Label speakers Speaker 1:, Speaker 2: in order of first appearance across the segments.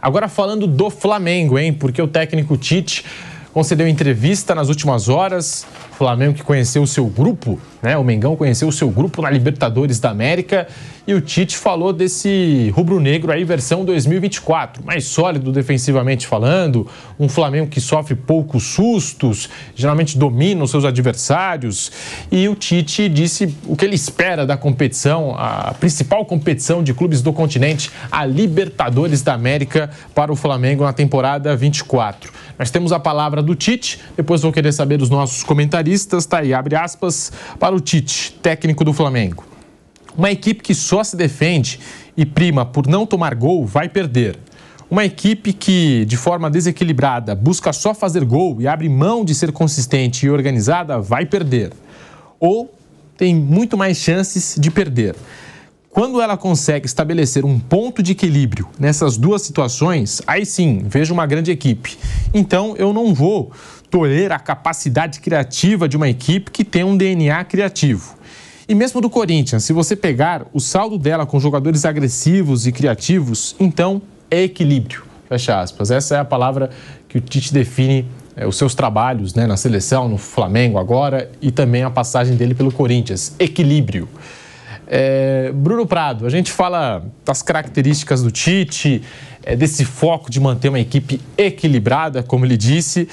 Speaker 1: Agora falando do Flamengo, hein? Porque o técnico Tite concedeu entrevista nas últimas horas. O Flamengo que conheceu o seu grupo, né? O Mengão conheceu o seu grupo na Libertadores da América. E o Tite falou desse rubro-negro aí, versão 2024. Mais sólido defensivamente falando. Um Flamengo que sofre poucos sustos, geralmente domina os seus adversários. E o Tite disse o que ele espera da competição, a principal competição de clubes do continente, a Libertadores da América para o Flamengo na temporada 24. Nós temos a palavra do Tite, depois vou querer saber dos nossos comentaristas. Tá aí, abre aspas, para o Tite, técnico do Flamengo. Uma equipe que só se defende e prima por não tomar gol vai perder. Uma equipe que, de forma desequilibrada, busca só fazer gol e abre mão de ser consistente e organizada vai perder. Ou tem muito mais chances de perder. Quando ela consegue estabelecer um ponto de equilíbrio nessas duas situações, aí sim, vejo uma grande equipe. Então, eu não vou tolher a capacidade criativa de uma equipe que tem um DNA criativo. E mesmo do Corinthians, se você pegar o saldo dela com jogadores agressivos e criativos, então é equilíbrio, fecha aspas. Essa é a palavra que o Tite define os seus trabalhos, né, na seleção, no Flamengo agora e também a passagem dele pelo Corinthians, equilíbrio. Bruno Prado, a gente fala das características do Tite, desse foco de manter uma equipe equilibrada, como ele disse.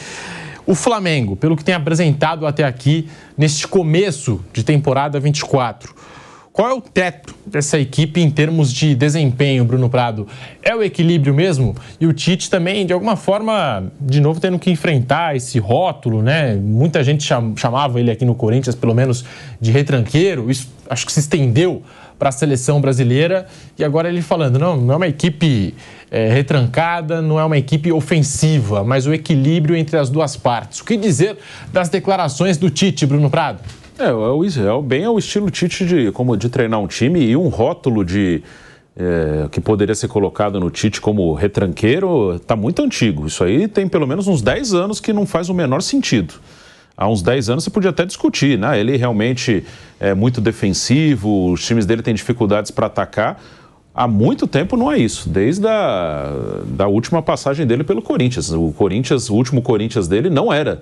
Speaker 1: O Flamengo, pelo que tem apresentado até aqui, neste começo de temporada 24, qual é o teto dessa equipe em termos de desempenho, Bruno Prado? É o equilíbrio mesmo? E o Tite também, de alguma forma, de novo tendo que enfrentar esse rótulo, né? Muita gente chamava ele aqui no Corinthians, pelo menos, de retranqueiro. Isso acho que se estendeu para a seleção brasileira. E agora ele falando, não é uma equipe retrancada, não é uma equipe ofensiva, mas o equilíbrio entre as duas partes. O que dizer das declarações do Tite, Bruno Prado?
Speaker 2: É o estilo Tite de treinar um time, e um rótulo que poderia ser colocado no Tite como retranqueiro está muito antigo. Isso aí tem pelo menos uns 10 anos que não faz o menor sentido. Há uns 10 anos você podia até discutir, né? Ele realmente é muito defensivo, os times dele têm dificuldades para atacar. Há muito tempo não é isso, desde da última passagem dele pelo Corinthians. O último Corinthians dele não era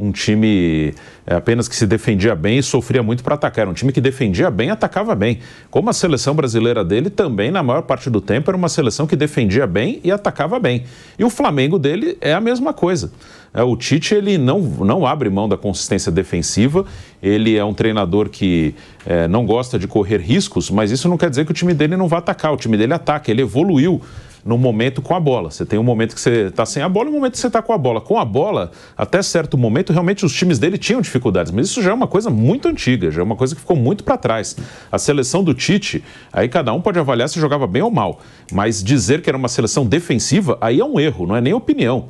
Speaker 2: um time apenas que se defendia bem e sofria muito para atacar. Era um time que defendia bem e atacava bem. Como a seleção brasileira dele também, na maior parte do tempo, era uma seleção que defendia bem e atacava bem. E o Flamengo dele é a mesma coisa. O Tite, ele não abre mão da consistência defensiva. Ele é um treinador que não gosta de correr riscos, mas isso não quer dizer que o time dele não vai atacar. O time dele ataca, ele evoluiu no momento com a bola. Você tem um momento que você está sem a bola e um momento que você está com a bola. Com a bola, até certo momento, realmente os times dele tinham dificuldades, mas isso já é uma coisa muito antiga, já é uma coisa que ficou muito para trás. A seleção do Tite, aí cada um pode avaliar se jogava bem ou mal, mas dizer que era uma seleção defensiva, aí é um erro, não é nem opinião.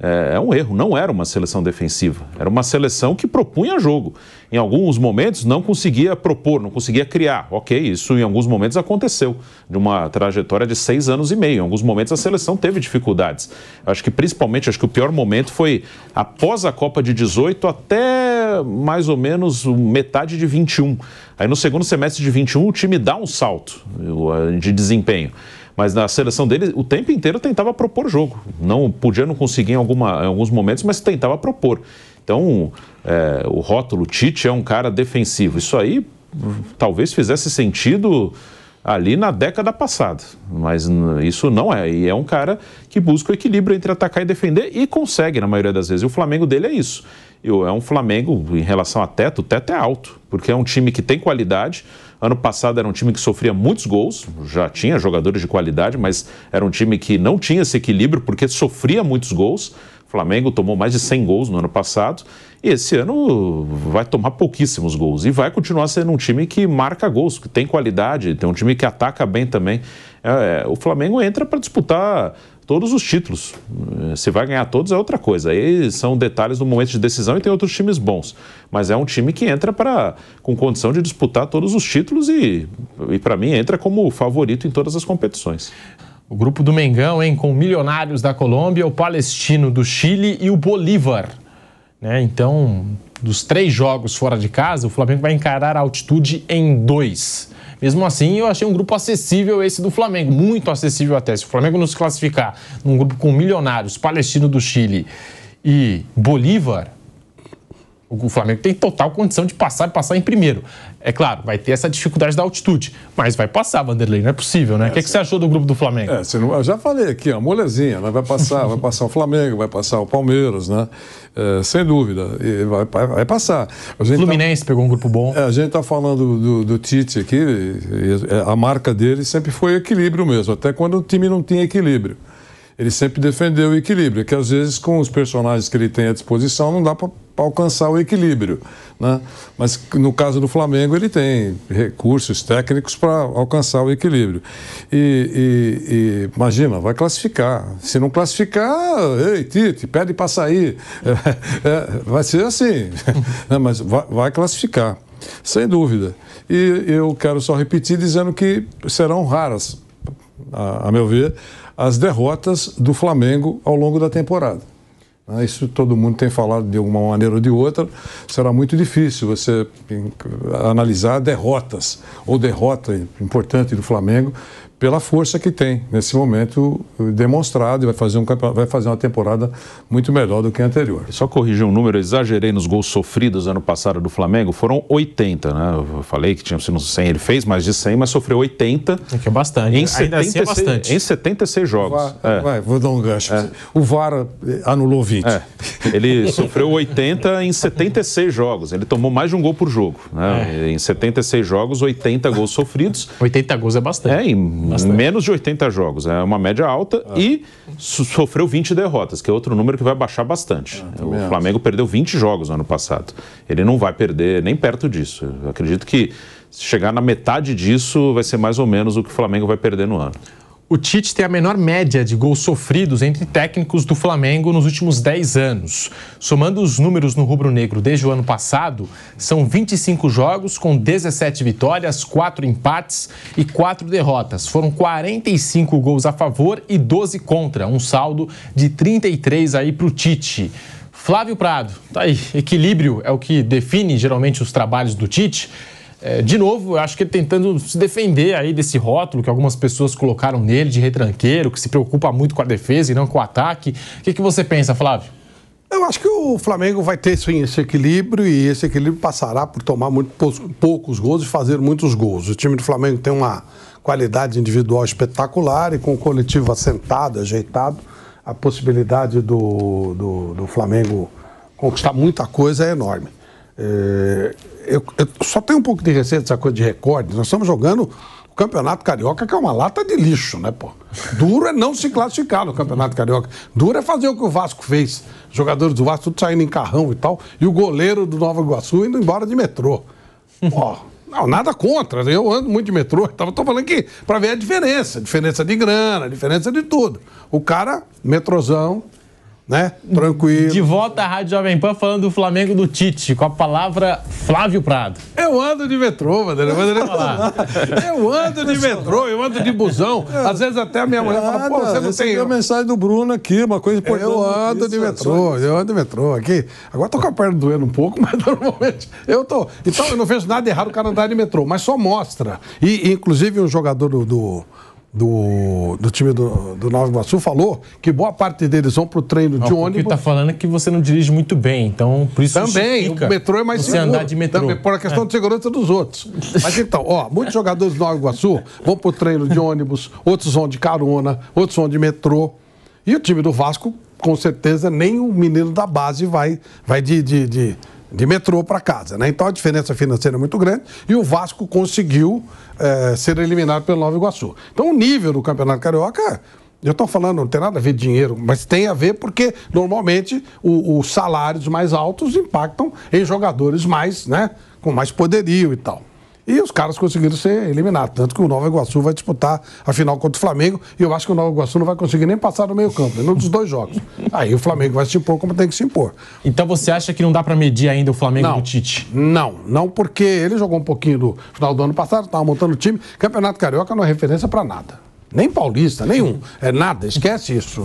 Speaker 2: É um erro, não era uma seleção defensiva, era uma seleção que propunha jogo. Em alguns momentos não conseguia propor, não conseguia criar. Ok, isso em alguns momentos aconteceu, de uma trajetória de 6 anos e meio. Em alguns momentos a seleção teve dificuldades. Acho que o pior momento foi após a Copa de 18 até mais ou menos metade de 21. Aí no segundo semestre de 21 o time dá um salto de desempenho. Mas na seleção dele, o tempo inteiro tentava propor jogo. Não conseguir em alguns momentos, mas tentava propor. Então, o rótulo Tite é um cara defensivo. Isso aí talvez fizesse sentido ali na década passada. Mas isso não é. E é um cara que busca o equilíbrio entre atacar e defender e consegue na maioria das vezes. E o Flamengo dele é isso. É um Flamengo, em relação a teto, o teto é alto, porque é um time que tem qualidade. Ano passado era um time que sofria muitos gols, já tinha jogadores de qualidade, mas era um time que não tinha esse equilíbrio porque sofria muitos gols. O Flamengo tomou mais de 100 gols no ano passado e esse ano vai tomar pouquíssimos gols e vai continuar sendo um time que marca gols, que tem qualidade, tem um time que ataca bem também. O Flamengo entra para disputar todos os títulos. Se vai ganhar todos é outra coisa. Aí são detalhes do momento de decisão e tem outros times bons. Mas é um time que entra com condição de disputar todos os títulos e para mim, entra como favorito em todas as competições.
Speaker 1: O grupo do Mengão, hein, com o Milionários da Colômbia, o Palestino do Chile e o Bolívar. Né? Então, dos 3 jogos fora de casa, o Flamengo vai encarar a altitude em 2. Mesmo assim, eu achei um grupo acessível esse do Flamengo, muito acessível até. Se o Flamengo não se classificar num grupo com Milionários, Palestino do Chile e Bolívar, o Flamengo tem total condição de passar em primeiro. É claro, vai ter essa dificuldade da altitude, mas vai passar, Vanderlei, não é possível, né? O que você achou do grupo do Flamengo?
Speaker 3: Eu já falei aqui, a molezinha, né? Vai passar o Flamengo, vai passar o Palmeiras, né? Sem dúvida, e vai passar.
Speaker 1: Fluminense pegou um grupo bom.
Speaker 3: A gente está falando do Tite aqui, a marca dele sempre foi equilíbrio mesmo, até quando o time não tinha equilíbrio. Ele sempre defendeu o equilíbrio, que às vezes com os personagens que ele tem à disposição não dá para alcançar o equilíbrio, né? Mas no caso do Flamengo ele tem recursos técnicos para alcançar o equilíbrio. E imagina, vai classificar. Se não classificar, ei, Tite, pede para sair. Vai ser assim, mas vai classificar, sem dúvida. E eu quero só repetir dizendo que serão raras, a meu ver, as derrotas do Flamengo ao longo da temporada. Isso todo mundo tem falado de uma maneira ou de outra. Será muito difícil você analisar derrotas ou derrota importante do Flamengo pela força que tem nesse momento demonstrado, e vai fazer uma temporada muito melhor do que a anterior.
Speaker 2: Só corrigir um número, eu exagerei nos gols sofridos ano passado do Flamengo, foram 80, né? Eu falei que tinha sido 100, ele fez mais de 100, mas sofreu 80.
Speaker 1: Que é bastante.
Speaker 2: Em 76 jogos.
Speaker 3: Vou dar um gancho. O VAR anulou 20.
Speaker 2: Ele sofreu 80 em 76 jogos. Ele tomou mais de um gol por jogo, né? Em 76 jogos, 80 gols sofridos.
Speaker 1: 80 gols é bastante.
Speaker 2: Menos de 80 jogos, é uma média alta, e sofreu 20 derrotas, que é outro número que vai baixar bastante. O Flamengo perdeu 20 jogos no ano passado. Ele não vai perder nem perto disso. Eu acredito que se chegar na metade disso, vai ser mais ou menos o que o Flamengo vai perder no ano.
Speaker 1: O Tite tem a menor média de gols sofridos entre técnicos do Flamengo nos últimos 10 anos. Somando os números no rubro-negro desde o ano passado, são 25 jogos com 17 vitórias, 4 empates e 4 derrotas. Foram 45 gols a favor e 12 contra, um saldo de 33 aí para o Tite. Flávio Prado, tá aí, equilíbrio é o que define geralmente os trabalhos do Tite. De novo, eu acho que ele tentando se defender aí desse rótulo que algumas pessoas colocaram nele de retranqueiro, que se preocupa muito com a defesa e não com o ataque. O que você pensa, Flávio?
Speaker 4: Eu acho que o Flamengo vai ter sim esse equilíbrio, e esse equilíbrio passará por tomar muito poucos gols e fazer muitos gols. O time do Flamengo tem uma qualidade individual espetacular, e com o coletivo assentado, ajeitado, a possibilidade do Flamengo conquistar muita coisa é enorme. Eu só tenho um pouco de receio dessa coisa de recorde. Nós estamos jogando o Campeonato Carioca, que é uma lata de lixo, né, pô? Duro é não se classificar no Campeonato Carioca. Duro é fazer o que o Vasco fez. Os jogadores do Vasco tudo saindo em carrão e tal, e o goleiro do Nova Iguaçu indo embora de metrô. Ó, não, nada contra. Eu ando muito de metrô. Estou falando que para ver a diferença de grana, a diferença de tudo. O cara, metrozão, né? Tranquilo.
Speaker 1: De volta à Rádio Jovem Pan falando do Flamengo do Tite, com a palavra Flávio Prado.
Speaker 4: Eu ando de metrô, Vanderlei. Eu ando de metrô, eu ando de busão. Às vezes até a minha mulher fala, pô, você não tem...
Speaker 3: a mensagem do Bruno aqui, uma coisa importante.
Speaker 4: Eu ando de metrô aqui. Agora tô com a perna doendo um pouco, mas normalmente eu tô... Então eu não vejo nada errado o cara andar de metrô, mas só mostra. E inclusive um jogador do time do Nova Iguaçu falou que boa parte deles vão pro treino de ônibus.
Speaker 1: O que ele tá falando é que você não dirige muito bem, então por isso
Speaker 4: também o metrô é mais seguro.
Speaker 1: Andar de metrô.
Speaker 4: Também, por a questão de segurança dos outros. Mas então, muitos jogadores do Nova Iguaçu vão pro treino de ônibus, outros vão de carona, outros vão de metrô. E o time do Vasco, com certeza, nem o menino da base vai de metrô para casa, né? Então a diferença financeira é muito grande, e o Vasco conseguiu ser eliminado pelo Nova Iguaçu. Então o nível do Campeonato Carioca, eu estou falando, não tem nada a ver com dinheiro, mas tem a ver porque normalmente os salários mais altos impactam em jogadores mais, né, com mais poderio e tal. E os caras conseguiram ser eliminados. Tanto que o Nova Iguaçu vai disputar a final contra o Flamengo. E eu acho que o Nova Iguaçu não vai conseguir nem passar no meio campo, num dos dois jogos. Aí o Flamengo vai se impor como tem que se impor.
Speaker 1: Então você acha que não dá para medir ainda o Flamengo do Tite?
Speaker 4: Não, porque ele jogou um pouquinho no final do ano passado, estava montando o time. Campeonato Carioca não é referência para nada. Nem paulista, nenhum. É nada, esquece isso.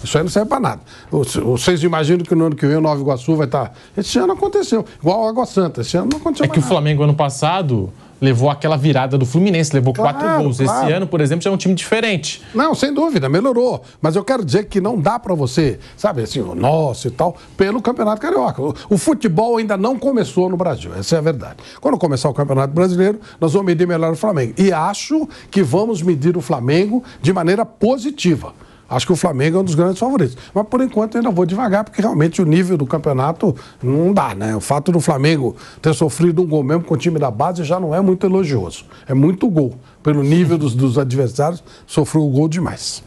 Speaker 4: Isso aí não serve para nada. Vocês imaginam que no ano que vem o Nova Iguaçu vai estar... Esse ano aconteceu. Igual a Água Santa, esse ano não aconteceu
Speaker 1: mais nada. O Flamengo ano passado levou aquela virada do Fluminense, levou 4 gols.
Speaker 4: Claro.
Speaker 1: Esse ano, por exemplo, já é um time diferente.
Speaker 4: Não, sem dúvida, melhorou. Mas eu quero dizer que não dá para você, sabe assim, o nosso e tal, pelo Campeonato Carioca. O futebol ainda não começou no Brasil, essa é a verdade. Quando começar o Campeonato Brasileiro, nós vamos medir melhor o Flamengo. E acho que vamos medir o Flamengo de maneira positiva. Acho que o Flamengo é um dos grandes favoritos. Mas, por enquanto, eu ainda vou devagar, porque realmente o nível do campeonato não dá, né? O fato do Flamengo ter sofrido um gol mesmo com o time da base já não é muito elogioso. É muito gol. Pelo nível dos adversários, sofreu o gol demais.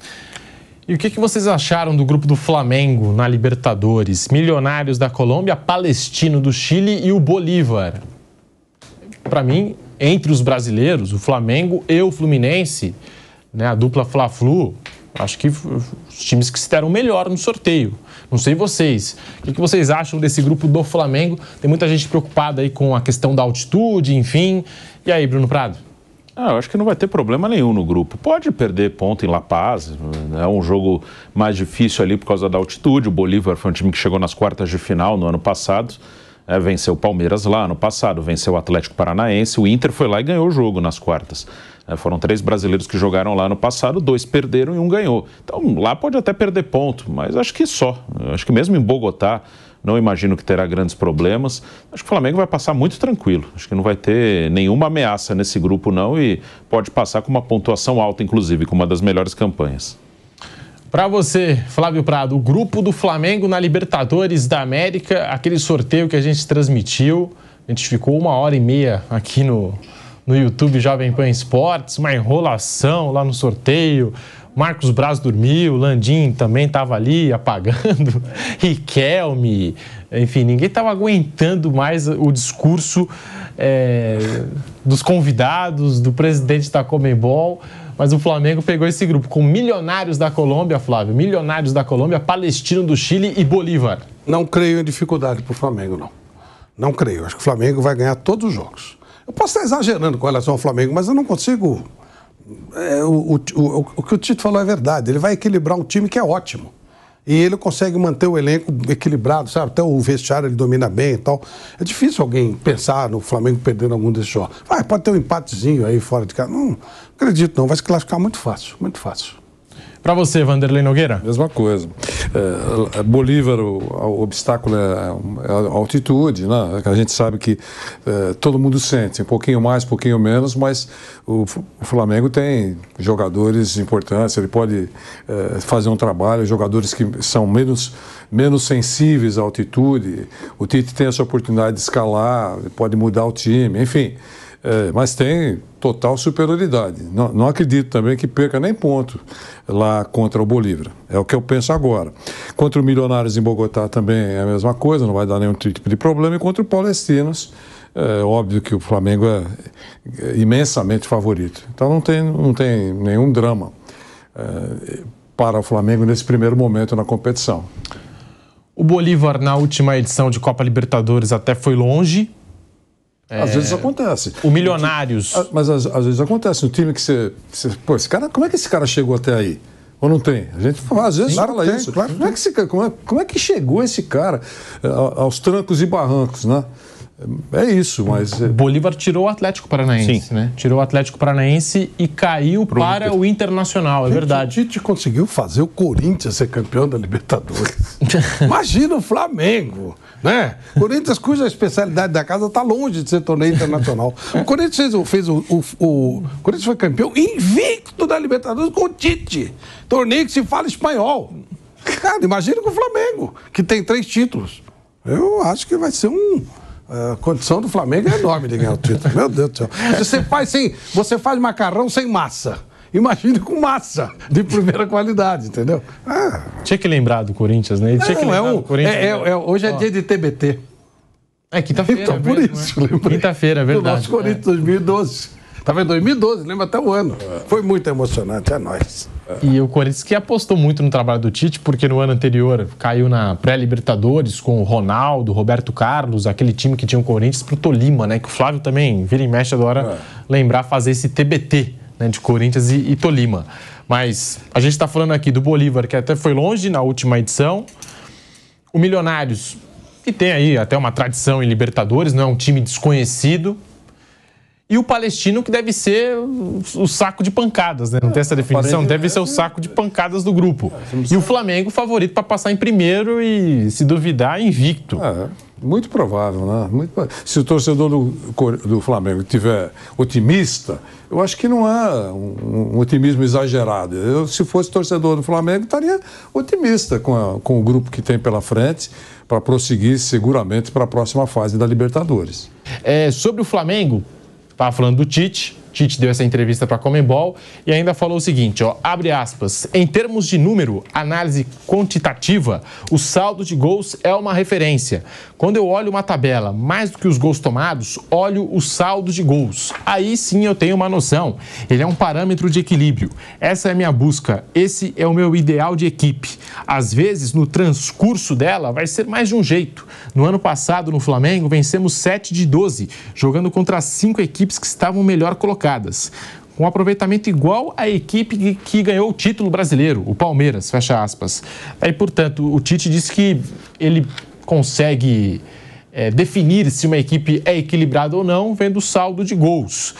Speaker 1: E o que vocês acharam do grupo do Flamengo na Libertadores? Milionários da Colômbia, Palestino do Chile e o Bolívar. Para mim, entre os brasileiros, o Flamengo e o Fluminense, né, a dupla Fla-Flu, acho que os times que se deram melhor no sorteio. Não sei vocês. O que vocês acham desse grupo do Flamengo? Tem muita gente preocupada aí com a questão da altitude, enfim. E aí, Bruno Prado?
Speaker 2: Eu acho que não vai ter problema nenhum no grupo. Pode perder ponto em La Paz, é um jogo mais difícil ali por causa da altitude. O Bolívar foi um time que chegou nas quartas de final no ano passado. Venceu o Palmeiras lá no passado, venceu o Atlético Paranaense. O Inter foi lá e ganhou o jogo nas quartas. Foram 3 brasileiros que jogaram lá no passado, 2 perderam e 1 ganhou. Então lá pode até perder ponto, mas acho que só. Acho que mesmo em Bogotá, não imagino que terá grandes problemas. Acho que o Flamengo vai passar muito tranquilo. Acho que não vai ter nenhuma ameaça nesse grupo não e pode passar com uma pontuação alta, inclusive, com uma das melhores campanhas.
Speaker 1: Para você, Flávio Prado, o grupo do Flamengo na Libertadores da América, aquele sorteio que a gente transmitiu, a gente ficou 1h30 aqui no YouTube Jovem Pan Esportes, uma enrolação lá no sorteio. Marcos Braz dormiu, Landim também estava ali apagando, Riquelme, enfim, ninguém estava aguentando mais o discurso dos convidados, do presidente da Conmebol, mas o Flamengo pegou esse grupo com Milionários da Colômbia, Flávio, Milionários da Colômbia, Palestino do Chile e Bolívar. Não creio em dificuldade para o Flamengo, não. Não creio, acho que o Flamengo vai ganhar todos os jogos. Eu posso estar exagerando com relação ao Flamengo, mas eu não consigo... O que o Tite falou é verdade. Ele vai equilibrar um time que é ótimo. E ele consegue manter o elenco equilibrado, sabe? Até o vestiário ele domina bem e tal. É difícil alguém pensar no Flamengo perdendo algum desses jogos. Pode ter um empatezinho aí fora de casa. Não acredito não, vai se classificar muito fácil, muito fácil. Para você, Vanderlei Nogueira?
Speaker 3: Mesma coisa. Bolívar, o obstáculo é a altitude, né? A gente sabe que todo mundo sente, um pouquinho mais, um pouquinho menos, mas o Flamengo tem jogadores importantes, ele pode fazer um trabalho, jogadores que são menos sensíveis à altitude. O Tite tem essa oportunidade de escalar, pode mudar o time, enfim. Mas tem total superioridade. Não acredito também que perca nem ponto lá contra o Bolívar. É o que eu penso agora. Contra o Milionários em Bogotá também é a mesma coisa, não vai dar nenhum tipo de problema. E contra o Palestinos, é óbvio que o Flamengo é imensamente favorito. Então não tem nenhum drama para o Flamengo nesse primeiro momento na competição.
Speaker 1: O Bolívar, na última edição de Copa Libertadores, até foi longe.
Speaker 3: Às vezes acontece.
Speaker 1: O Milionários.
Speaker 3: Mas às vezes acontece. No time que você. Pô, esse cara, como é que esse cara chegou até aí? Ou não tem? A gente às vezes fala isso. Claro. Como é que chegou esse cara aos trancos e barrancos, né? É isso, mas...
Speaker 1: O Bolívar tirou o Atlético Paranaense, né? Tirou o Atlético Paranaense e caiu para o Internacional, é verdade.
Speaker 4: O Tite conseguiu fazer o Corinthians ser campeão da Libertadores. Imagina o Flamengo, né? Corinthians, cuja especialidade da casa está longe de ser torneio internacional. O Corinthians o Corinthians foi campeão invicto da Libertadores com o Tite. Torneio que se fala espanhol. Cara, imagina com o Flamengo, que tem 3 títulos. Eu acho que vai ser a condição do Flamengo é enorme de ganhar o título. Meu Deus do céu. Você faz macarrão sem massa. Imagine com massa de primeira qualidade, entendeu?
Speaker 1: Tinha que lembrar do Corinthians, né?
Speaker 4: Hoje é dia de TBT.
Speaker 1: É quinta-feira.
Speaker 4: Então, por isso, lembra?
Speaker 1: Quinta-feira, é verdade.
Speaker 4: O nosso Corinthians 2012. Estava em 2012, lembra até o ano. Foi muito emocionante, é nóis.
Speaker 1: E o Corinthians que apostou muito no trabalho do Tite, porque no ano anterior caiu na pré-Libertadores com o Ronaldo, Roberto Carlos, aquele time que tinha o Corinthians pro Tolima, né? Que o Flávio também vira e mexe, adora lembrar, fazer esse TBT, né? De Corinthians e Tolima. Mas a gente está falando aqui do Bolívar, que até foi longe na última edição. O Milionários, que tem aí até uma tradição em Libertadores, não é um time desconhecido. e o Palestino, que deve ser o saco de pancadas, né? Não tem essa definição? Deve ser o saco de pancadas do grupo. E o Flamengo favorito para passar em primeiro e, se duvidar, invicto.
Speaker 3: Muito provável, né? Se o torcedor do Flamengo estiver otimista, eu acho que não é um otimismo exagerado. Eu, se fosse torcedor do Flamengo, estaria otimista com o grupo que tem pela frente para prosseguir seguramente para a próxima fase da Libertadores.
Speaker 1: Sobre o Flamengo, estava falando do Tite. Tite deu essa entrevista para a Conmebol e ainda falou o seguinte, abre aspas, em termos de número, análise quantitativa, o saldo de gols é uma referência. Quando eu olho uma tabela, mais do que os gols tomados, olho o saldo de gols. Aí sim eu tenho uma noção. Ele é um parâmetro de equilíbrio. Essa é a minha busca. Esse é o meu ideal de equipe. Às vezes, no transcurso dela, vai ser mais de um jeito. No ano passado, no Flamengo, vencemos 7 de 12, jogando contra as 5 equipes que estavam melhor colocadas. Com um aproveitamento igual à equipe que ganhou o título brasileiro, o Palmeiras, fecha aspas. Aí, portanto, o Tite disse que ele consegue definir se uma equipe é equilibrada ou não vendo o saldo de gols.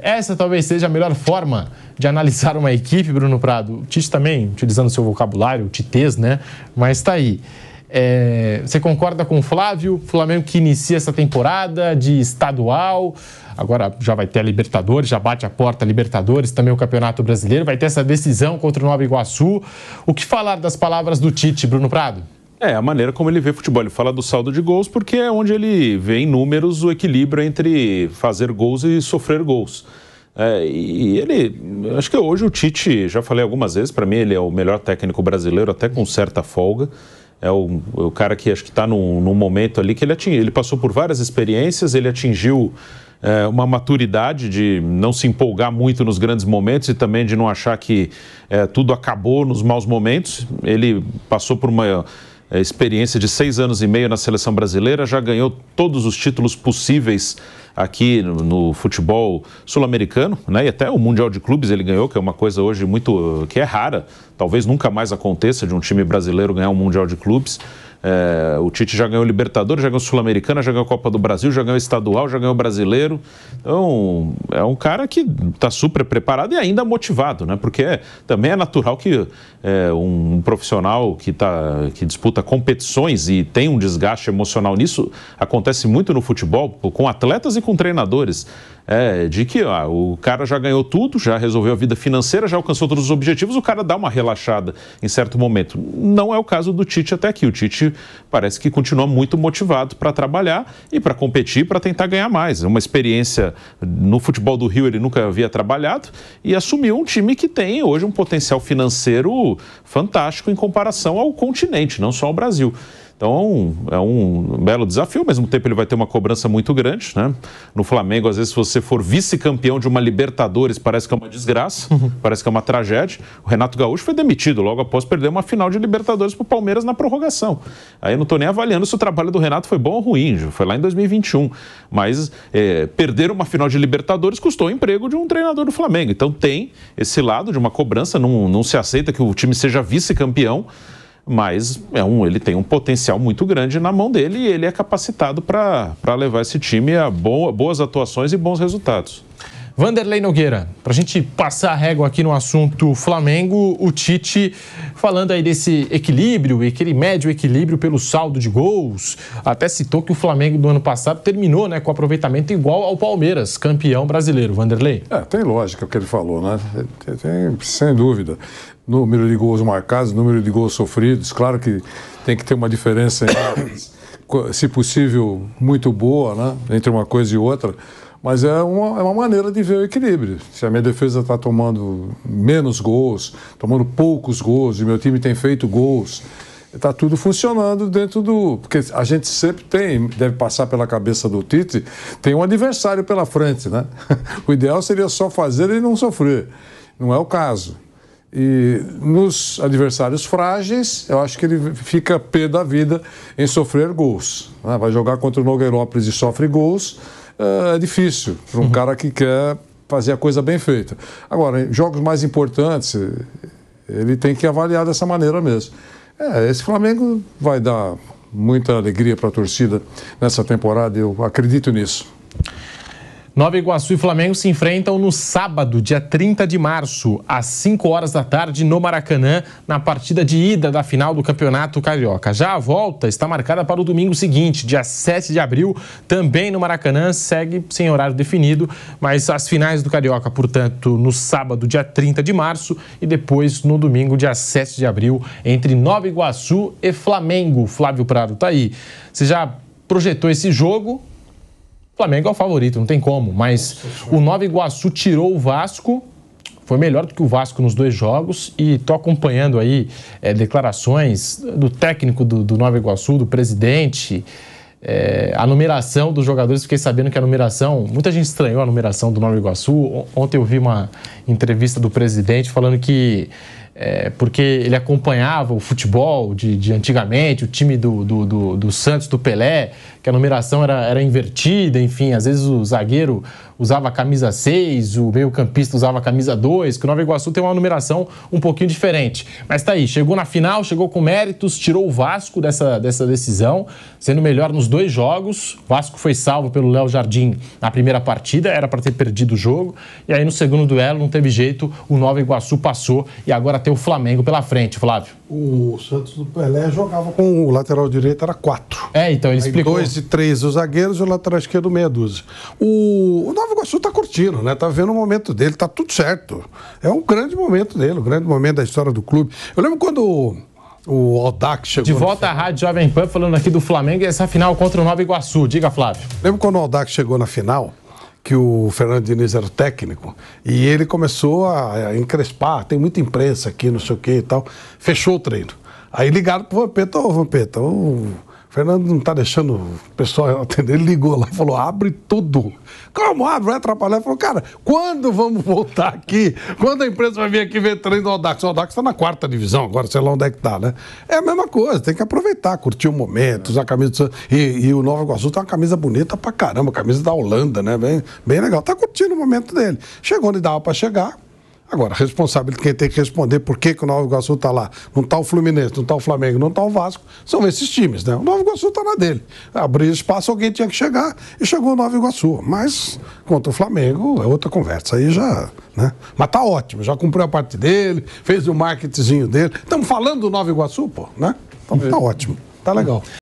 Speaker 1: Essa talvez seja a melhor forma de analisar uma equipe, Bruno Prado. O Tite também, utilizando o seu vocabulário, o titês, né? Mas está aí. Você concorda com o Flávio? O Flamengo que inicia essa temporada de estadual, agora já vai ter a Libertadores, já bate a porta a Libertadores, também o Campeonato Brasileiro, vai ter essa decisão contra o Nova Iguaçu. O que falar das palavras do Tite, Bruno Prado?
Speaker 2: A maneira como ele vê futebol. Ele fala do saldo de gols porque é onde ele vê em números o equilíbrio entre fazer gols e sofrer gols. E ele, acho que hoje o Tite, já falei algumas vezes, para mim ele é o melhor técnico brasileiro, até com certa folga. É o cara que acho que está num momento ali que ele passou por várias experiências, ele atingiu uma maturidade de não se empolgar muito nos grandes momentos e também de não achar que tudo acabou nos maus momentos. Ele passou por uma experiência de 6 anos e meio na seleção brasileira, já ganhou todos os títulos possíveis aqui no futebol sul-americano, né? E até o Mundial de Clubes ele ganhou, que é uma coisa hoje que é rara, talvez nunca mais aconteça de um time brasileiro ganhar um Mundial de Clubes. O Tite já ganhou Libertadores, já ganhou Sul-Americana, já ganhou Copa do Brasil, já ganhou Estadual, já ganhou Brasileiro. Então, é um cara que está super preparado e ainda motivado, né? Porque também é natural que um profissional que disputa competições e tem um desgaste emocional nisso, acontece muito no futebol, com atletas e com treinadores. De que o cara já ganhou tudo, já resolveu a vida financeira, já alcançou todos os objetivos, o cara dá uma relaxada em certo momento. Não é o caso do Tite até aqui. O Tite parece que continua muito motivado para trabalhar e para competir, para tentar ganhar mais. É uma experiência no futebol do Rio, ele nunca havia trabalhado e assumiu um time que tem hoje um potencial financeiro fantástico em comparação ao continente, não só ao Brasil. Então, é um belo desafio, ao mesmo tempo ele vai ter uma cobrança muito grande, né? No Flamengo, às vezes, se você for vice-campeão de uma Libertadores, parece que é uma desgraça, parece que é uma tragédia. O Renato Gaúcho foi demitido logo após perder uma final de Libertadores para o Palmeiras na prorrogação. Aí eu não estou nem avaliando se o trabalho do Renato foi bom ou ruim, foi lá em 2021. Mas perder uma final de Libertadores custou o emprego de um treinador do Flamengo. Então tem esse lado de uma cobrança, não se aceita que o time seja vice-campeão, mas ele tem um potencial muito grande na mão dele e ele é capacitado para levar esse time a boas atuações e bons resultados.
Speaker 1: Vanderlei Nogueira, para a gente passar a régua aqui no assunto Flamengo, o Tite falando aí desse equilíbrio, aquele médio equilíbrio pelo saldo de gols, até citou que o Flamengo do ano passado terminou, né, com aproveitamento igual ao Palmeiras, campeão brasileiro. Vanderlei?
Speaker 3: Tem lógica o que ele falou, né? Tem, sem dúvida. Número de gols marcados, número de gols sofridos, claro que tem que ter uma diferença, se possível, muito boa, né, entre uma coisa e outra, mas é uma maneira de ver o equilíbrio. Se a minha defesa está tomando menos gols, tomando poucos gols, e meu time tem feito gols, está tudo funcionando dentro do... Porque a gente sempre deve passar pela cabeça do Tite, tem um adversário pela frente, né? O ideal seria só fazer e não sofrer. Não é o caso. E nos adversários frágeis, eu acho que ele fica pé da vida em sofrer gols. Né? Vai jogar contra o Nogueirópolis e sofre gols, é difícil para um cara que quer fazer a coisa bem feita. Agora, em jogos mais importantes, ele tem que avaliar dessa maneira mesmo. Esse Flamengo vai dar muita alegria para a torcida nessa temporada, eu acredito nisso.
Speaker 1: Nova Iguaçu e Flamengo se enfrentam no sábado, dia 30 de março, às 5 horas da tarde, no Maracanã, na partida de ida da final do Campeonato Carioca. Já a volta está marcada para o domingo seguinte, dia 7 de abril, também no Maracanã, segue sem horário definido, mas as finais do Carioca, portanto, no sábado, dia 30 de março, e depois no domingo, dia 7 de abril, entre Nova Iguaçu e Flamengo. Flávio Prado tá aí. Você já projetou esse jogo? O Flamengo é o favorito, não tem como, mas o Nova Iguaçu tirou o Vasco, foi melhor do que o Vasco nos 2 jogos, e estou acompanhando aí declarações do técnico do Nova Iguaçu, do presidente, a numeração dos jogadores. Fiquei sabendo que a numeração, muita gente estranhou a numeração do Nova Iguaçu. Ontem eu vi uma entrevista do presidente falando que porque ele acompanhava o futebol de antigamente, o time do Santos, do Pelé, que a numeração era invertida, enfim, às vezes o zagueiro usava a camisa 6, o meio-campista usava a camisa 2, que o Nova Iguaçu tem uma numeração um pouquinho diferente. Mas tá aí, chegou na final, chegou com méritos, tirou o Vasco dessa decisão, sendo melhor nos 2 jogos. O Vasco foi salvo pelo Léo Jardim na primeira partida, era para ter perdido o jogo, e aí no segundo duelo não teve jeito, o Nova Iguaçu passou e agora tem o Flamengo pela frente, Flávio.
Speaker 4: O Santos do Pelé jogava com o lateral direito, era 4.
Speaker 1: Então ele explicou.
Speaker 4: 2 e 3 os zagueiros e o lateral esquerdo meia dúzia. O Nova Iguaçu tá curtindo, né? Tá vendo o momento dele, tá tudo certo. É um grande momento dele, um grande momento da história do clube. Eu lembro quando o Audax chegou...
Speaker 1: De volta à Rádio Jovem Pan, falando aqui do Flamengo e essa final contra o Nova Iguaçu. Diga, Flávio.
Speaker 4: Lembro quando o Audax chegou na final, que o Fernando Diniz era o técnico, e ele começou a encrespar, tem muita imprensa aqui, não sei o que e tal, fechou o treino. Aí ligaram pro Vampeta, Vampeta, o Fernando não tá deixando o pessoal atender, ele ligou lá e falou, abre tudo. Como abre? Vai atrapalhar? Ele falou, cara, quando vamos voltar aqui? Quando a imprensa vai vir aqui ver treino do Audax? O Audax tá na 4ª divisão, agora sei lá onde é que tá, né? É a mesma coisa, tem que aproveitar, curtir o momento, usar a camisa e o Nova Iguaçu tem uma camisa bonita pra caramba, camisa da Holanda, né? Bem legal, tá curtindo o momento dele. Chegou onde dava pra chegar. Agora, responsável de quem tem que responder por que o Nova Iguaçu está lá. Não está o Fluminense, não está o Flamengo, não está o Vasco. São esses times, né? O Nova Iguaçu está na dele. Abrir espaço, alguém tinha que chegar e chegou o Nova Iguaçu. Mas contra o Flamengo é outra conversa. Aí já, né? Mas tá ótimo, já cumpriu a parte dele, fez o marketingzinho dele. Estamos falando do Nova Iguaçu, pô, né? Então tá ótimo, tá legal.